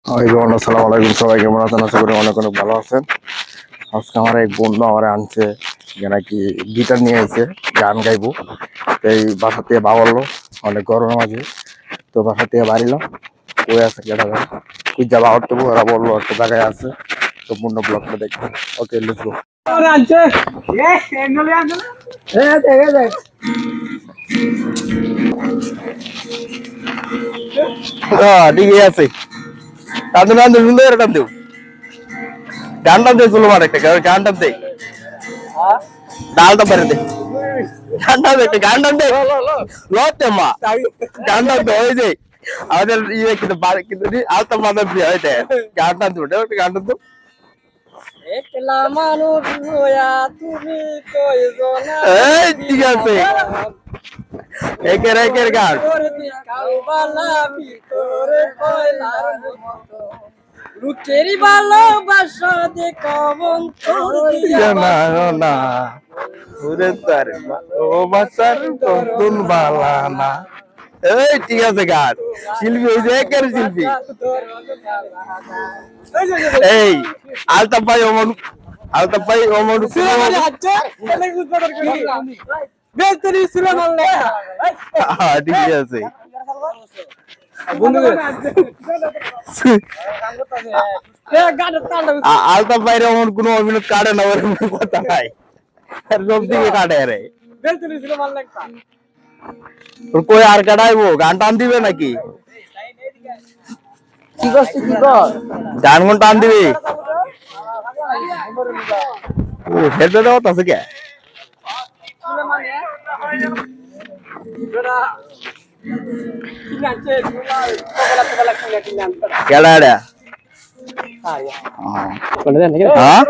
আসসালামু আলাইকুম, সবাই কেমন আছেন? আশা করি অনেক অনেক ভালো আছেন। আজকে আমার এক বন্ধু আমার আনছে যে নাকি গিটার নিয়ে এসে গান গাইবো। এই বাসা থেকে বাবলো অনেক গরমের মাঝে, তো বাসা থেকে বাড়িলাম ওই আছে গেটা তুই যা বাবার তবু ওরা বললো একটা জায়গায় আছে, তো পূর্ণ ব্লগটা দেখবেন। ওকে, লেটস গো। ঠিকই আছে, টান টান সুন্দর টান দেব, গান টান দিয়ে চলো মার একটা গান টান দে, ডালটা বেড়ে দে, গান টান দে, গান টান দে, লতে মা গান টান দে ওই যে আমাদের ইয়ে কিন্তু কিন্তু আলতা মাদার দিয়ে হয় দেয় গান টান দেবো, গান টান দেবো। একলা মানুষ হইয়া তুমি কয়জনা, এই ঠিক আছে, একের একের গান। কাউবালা ভিতরে কয়লার মতো, লুকেরি ভালোবাসা দেখাবন তোর দিয়া না না ওরে তার ভালোবাসার তখন বালা না। এই ঠিক আছে, গান শিল্পী হয়েছে একের শিল্পী। এই আলতাফ ভাই অমন, আলতাফ ভাই অমন ঠিক আছে। আলতাফ ভাইয়ের অমন কোনো অভিনয় কাটে না, ওর কথা নাই, সব দিকে কাটে রে। কই আর কাটাইবো, গান টান দিবে নাকি? কি করছিস কি কর গান কোন টান দিবি? ও হেডে দাও তাছে কে কেডা এডা? হ্যাঁ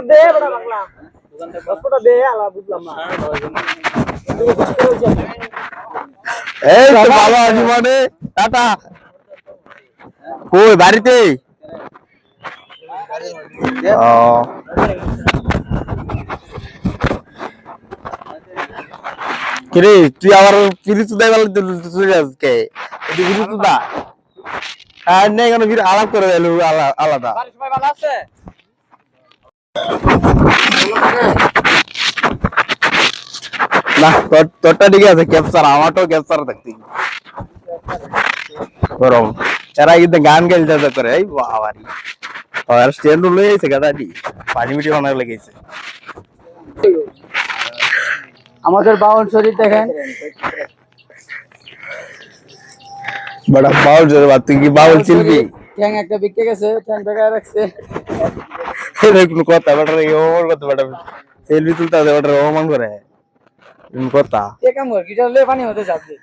এই তো ভালো আছি মানে টাটা। কই বাড়িতে? কিরে তুই আবার পিরিচ দেয় আজকে পিরিচ দা আর নেই কেন, ফির আলাপ করে দিল আলাদা। না তোরটা ঠিক আছে, ক্যাপচার আমারটাও ক্যাপচার দেখতে গরম। এরা কিন্তু গান গাইতে করে এই বাবারি আর স্ট্যান্ড লয়ে গেছে গাদাটি পানি মিটি বানার লেগেছে। আমাদের বাউল শরীর দেখেন, বড় বাউল জোরে বাত, তুই কি বাউল চিলবি? ট্যাং একটা বিকে গেছে, ট্যাং বেকায় রাখছে। এর কোনো কথা বড় রে, ওর কথা বড় সেলফি তুলতা দে বড় অমান করে কোন কথা। কে কাম কর গিটার লয়ে পানি হতে যাচ্ছে,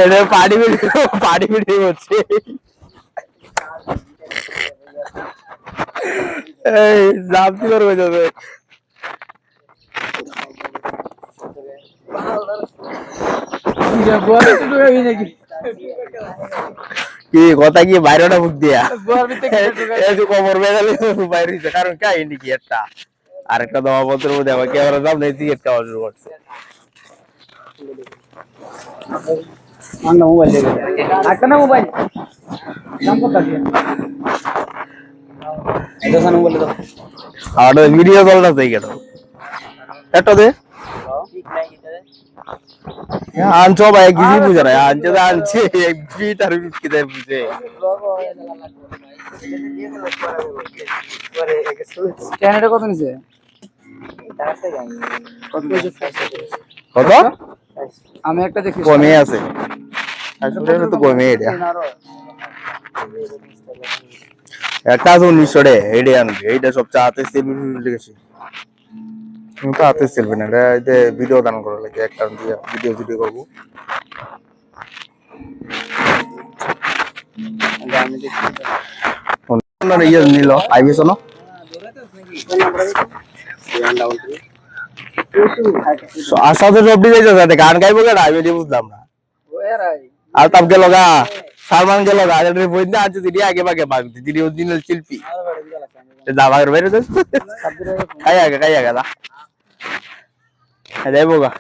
এরে পানি মিটি হচ্ছে। এই জাপতি করবে যাবে কি কথা, কি বাইরেটা মুখ দিয়া কবর বেগালে বাইরে হইছে, কারণ কাহিনী কি একটা আরেকটা দমা পত্রের মধ্যে আবার ক্যামেরা সামনে সিগারেট খাওয়া শুরু করছে। মোবাইল একটা না মোবাইল দাম কত আছে? আর ভিডিও চলতেছে কেন একটা দে আনছো ভাই, কিছু বুঝে না আনছে তো আনছে ফিট আর কি দেয় বুঝে। ক্যামেরা কত নিছে? কত? আমি একটা দেখি কমে আছে আসলে তো কমে এটা একটা আছে 1900 রে, এইটা আনবি, এইটা সব চাতে সেলফি লিখেছি তুমি তো হাতে সেলফি না, এটা ভিডিও দান করা লাগে একটা দিয়ে ভিডিও করবো। ইয়ে নিল আইবিএস না আশা তো সব দিকে যাচ্ছে, গান গাইবো কেন আমি বুঝলাম না। আর তাপ গেল গা সালমান গেল গা বই না আছে দিদি আগে ভাগে ভাগতে দিদি অরিজিনাল শিল্পী দাবার বাইরে খাই আগে দা যাইবো গা।